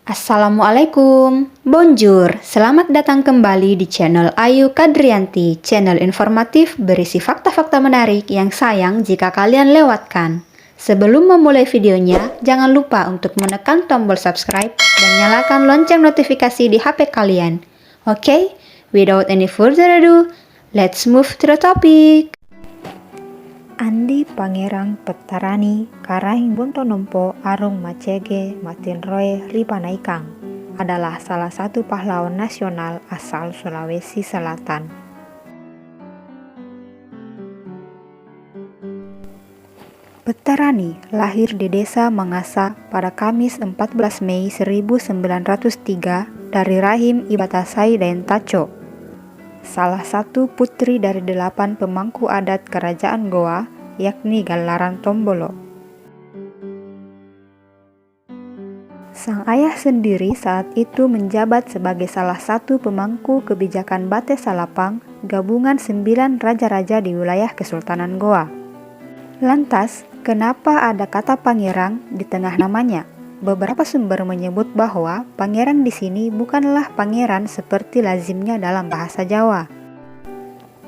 Assalamualaikum, bonjour, selamat datang kembali di channel Ayu Kadrianti, channel informatif berisi fakta-fakta menarik yang sayang jika kalian lewatkan. Sebelum memulai videonya, jangan lupa untuk menekan tombol subscribe dan nyalakan lonceng notifikasi di HP kalian. Oke, without any further ado, let's move to the topic. Andi Pangerang Pettarani Karaing Bontonompo Arung Macege Matinroe Ripanaikang adalah salah satu pahlawan nasional asal Sulawesi Selatan. Pettarani lahir di desa Mangasa pada Kamis 14 Mei 1903 dari rahim Ibatasai Daeng Tacho, salah satu putri dari 8 pemangku adat kerajaan Goa, yakni Galaran Tombolo. Sang ayah sendiri saat itu menjabat sebagai salah satu pemangku kebijakan Bate Salapang, gabungan 9 raja-raja di wilayah Kesultanan Goa. Lantas, kenapa ada kata pangerang di tengah namanya? Beberapa sumber menyebut bahwa pangerang di sini bukanlah pangeran seperti lazimnya dalam bahasa Jawa.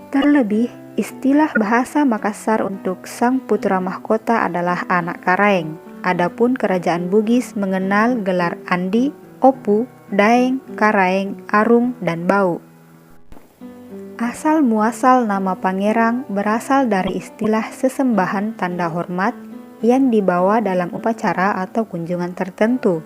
Terlebih, istilah bahasa Makassar untuk sang putra mahkota adalah anak Karaeng. Adapun kerajaan Bugis mengenal gelar Andi, Opu, Daeng, Karaeng, Arung, dan Bau. Asal muasal nama pangerang berasal dari istilah sesembahan tanda hormat yang dibawa dalam upacara atau kunjungan tertentu.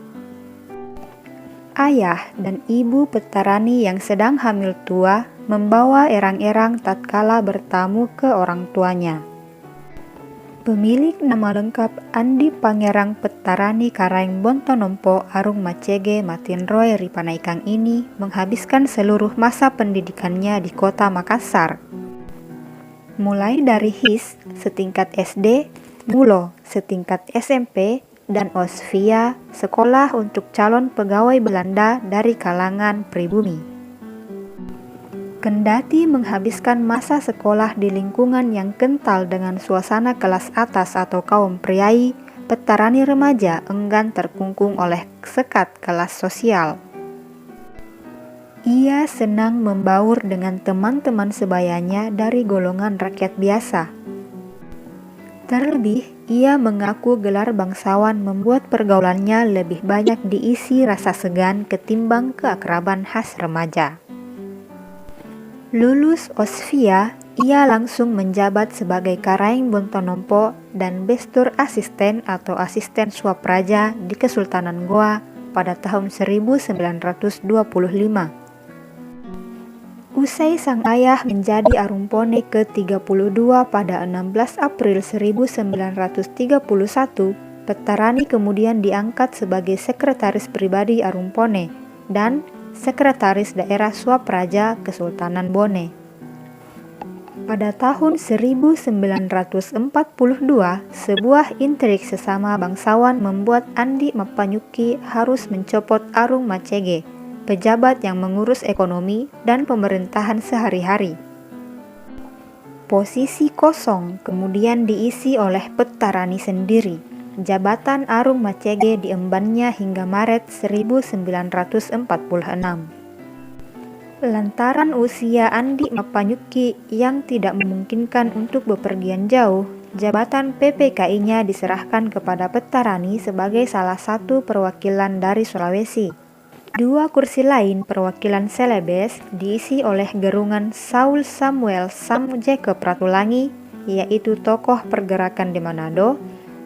Ayah dan ibu Pettarani yang sedang hamil tua membawa erang-erang tatkala bertamu ke orang tuanya. Pemilik nama lengkap Andi Pangerang Pettarani Karaeng Bontonompo Arung Macege Matinroe Ripanaikang ini menghabiskan seluruh masa pendidikannya di kota Makassar. Mulai dari HIS setingkat SD, Mulo setingkat SMP, dan Osvia, sekolah untuk calon pegawai Belanda dari kalangan pribumi. Kendati menghabiskan masa sekolah di lingkungan yang kental dengan suasana kelas atas atau kaum priai, Pettarani remaja enggan terkungkung oleh sekat kelas sosial. Ia senang membaur dengan teman-teman sebayanya dari golongan rakyat biasa. Terlebih, ia mengaku gelar bangsawan membuat pergaulannya lebih banyak diisi rasa segan ketimbang keakraban khas remaja. Lulus Osvia, ia langsung menjabat sebagai Karaeng Bontonompo dan Bestur Asisten atau Asisten Swapraja di Kesultanan Goa pada tahun 1925. Usai sang ayah menjadi Arumpone ke-32 pada 16 April 1931, Pettarani kemudian diangkat sebagai sekretaris pribadi Arumpone dan sekretaris daerah Swapraja Kesultanan Bone. Pada tahun 1942, sebuah intrik sesama bangsawan membuat Andi Mapanyuki harus mencopot Arung Macege, pejabat yang mengurus ekonomi dan pemerintahan sehari-hari. Posisi kosong kemudian diisi oleh Pettarani sendiri. Jabatan Arung Macege diembannya hingga Maret 1946. Lantaran usia Andi Mapanyuki yang tidak memungkinkan untuk bepergian jauh, jabatan PPKI-nya diserahkan kepada Pettarani sebagai salah satu perwakilan dari Sulawesi. 2 kursi lain perwakilan Celebes diisi oleh gerungan Saul Samuel Sam Jacob Ratulangi, yaitu tokoh pergerakan di Manado,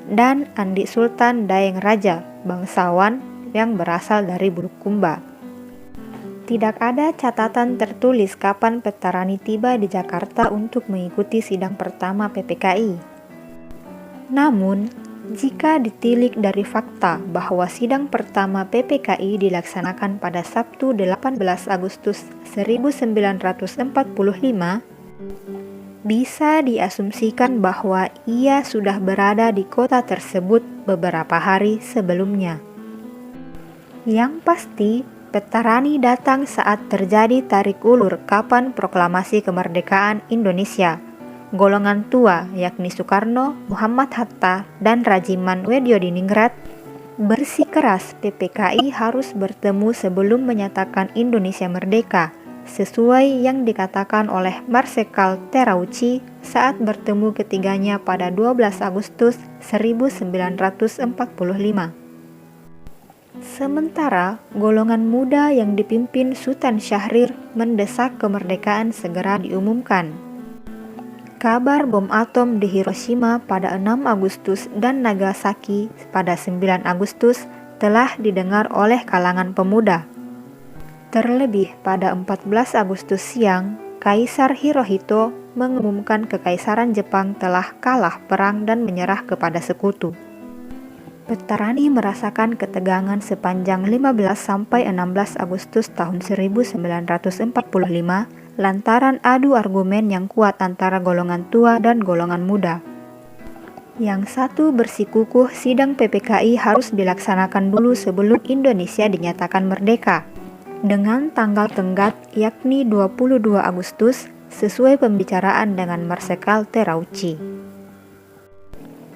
dan Andi Sultan Daeng Raja, bangsawan yang berasal dari Bulukumba. Tidak ada catatan tertulis kapan Pettarani tiba di Jakarta untuk mengikuti sidang pertama PPKI. Namun, jika ditilik dari fakta bahwa sidang pertama PPKI dilaksanakan pada Sabtu 18 Agustus 1945, bisa diasumsikan bahwa ia sudah berada di kota tersebut beberapa hari sebelumnya. Yang pasti, Pettarani datang saat terjadi tarik ulur kapan proklamasi kemerdekaan Indonesia. Golongan tua yakni Soekarno, Muhammad Hatta, dan Rajiman Weddiodiningrat Bersikeras PPKI harus bertemu sebelum menyatakan Indonesia merdeka, sesuai yang dikatakan oleh Marsekal Terauchi saat bertemu ketiganya pada 12 Agustus 1945. Sementara golongan muda yang dipimpin Sultan Syahrir mendesak kemerdekaan segera diumumkan. Kabar bom atom di Hiroshima pada 6 Agustus dan Nagasaki pada 9 Agustus telah didengar oleh kalangan pemuda. Terlebih pada 14 Agustus siang, Kaisar Hirohito mengumumkan Kekaisaran Jepang telah kalah perang dan menyerah kepada sekutu. Petarani merasakan ketegangan sepanjang 15–16 Agustus tahun 1945 lantaran adu argumen yang kuat antara golongan tua dan golongan muda. Yang satu bersikukuh sidang PPKI harus dilaksanakan dulu sebelum Indonesia dinyatakan merdeka, dengan tanggal tenggat yakni 22 Agustus sesuai pembicaraan dengan Marsekal Terauchi.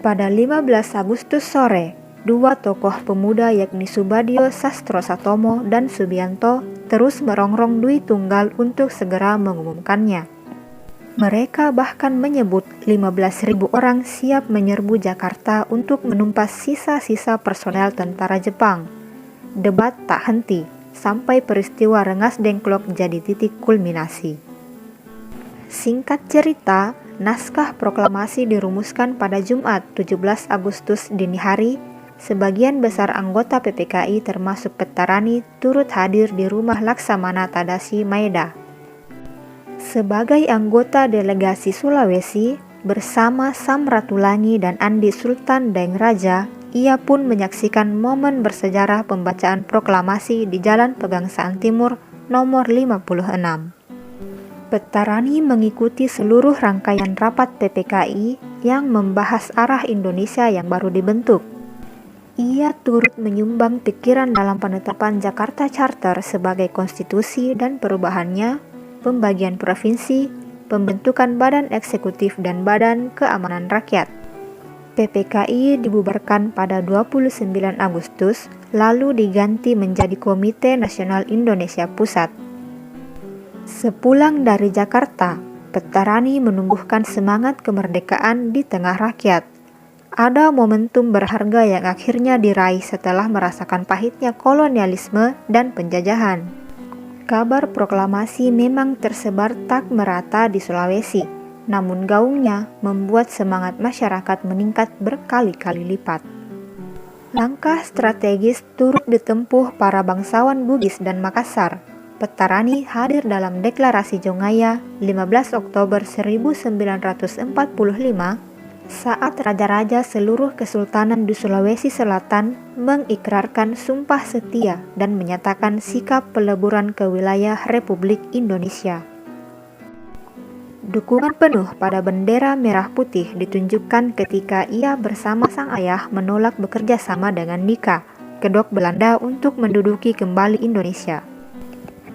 Pada 15 Agustus sore, dua tokoh pemuda yakni Subadio Sastrosatomo dan Subianto terus merongrong Dwi Tunggal untuk segera mengumumkannya. Mereka bahkan menyebut 15.000 orang siap menyerbu Jakarta untuk menumpas sisa-sisa personel tentara Jepang. Debat tak henti, sampai peristiwa Rengas Dengklok jadi titik kulminasi. Singkat cerita, naskah proklamasi dirumuskan pada Jumat 17 Agustus dini hari. Sebagian besar anggota PPKI termasuk Petarani turut hadir di rumah Laksamana Tadashi Maeda. Sebagai anggota delegasi Sulawesi, bersama Sam Ratulangi dan Andi Sultan Daengraja, ia pun menyaksikan momen bersejarah pembacaan proklamasi di Jalan Pegangsaan Timur nomor 56. Petarani mengikuti seluruh rangkaian rapat PPKI yang membahas arah Indonesia yang baru dibentuk. Ia turut menyumbang pikiran dalam penetapan Jakarta Charter sebagai konstitusi dan perubahannya, pembagian provinsi, pembentukan badan eksekutif dan badan keamanan rakyat. PPKI dibubarkan pada 29 Agustus, lalu diganti menjadi Komite Nasional Indonesia Pusat. Sepulang dari Jakarta, Petarani menumbuhkan semangat kemerdekaan di tengah rakyat. Ada momentum berharga yang akhirnya diraih setelah merasakan pahitnya kolonialisme dan penjajahan. Kabar proklamasi memang tersebar tak merata di Sulawesi, namun gaungnya membuat semangat masyarakat meningkat berkali-kali lipat. Langkah strategis turut ditempuh para bangsawan Bugis dan Makassar. Petarani hadir dalam Deklarasi Jongaya 15 Oktober 1945 saat raja-raja seluruh kesultanan di Sulawesi Selatan mengikrarkan sumpah setia dan menyatakan sikap peleburan ke wilayah Republik Indonesia. Dukungan penuh pada bendera merah putih ditunjukkan ketika ia bersama sang ayah menolak bekerja sama dengan Nika, kedok Belanda untuk menduduki kembali Indonesia.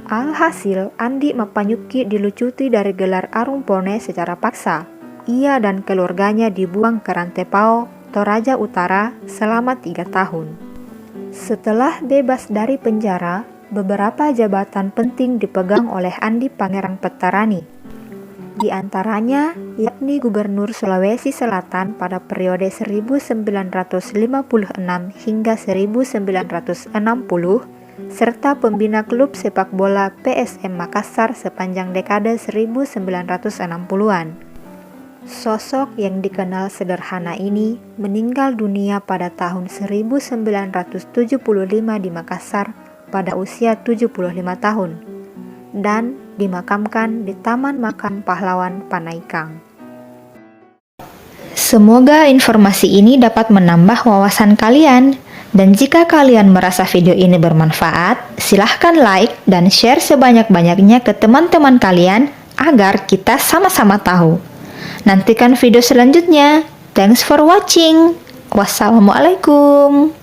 Alhasil, Andi Mapanyuki dilucuti dari gelar Arumpone secara paksa. Ia dan keluarganya dibuang ke Rantepao, Toraja Utara selama 3 tahun. Setelah bebas dari penjara, beberapa jabatan penting dipegang oleh Andi Pangerang Petarani. Di antaranya yakni Gubernur Sulawesi Selatan pada periode 1956 hingga 1960, serta pembina klub sepak bola PSM Makassar sepanjang dekade 1960-an. Sosok yang dikenal sederhana ini meninggal dunia pada tahun 1975 di Makassar pada usia 75 tahun dan dimakamkan di Taman Makam Pahlawan Panaikang. Semoga informasi ini dapat menambah wawasan kalian. Dan jika kalian merasa video ini bermanfaat, silahkan like dan share sebanyak-banyaknya ke teman-teman kalian agar kita sama-sama tahu. Nantikan video selanjutnya. Thanks for watching. Wassalamualaikum.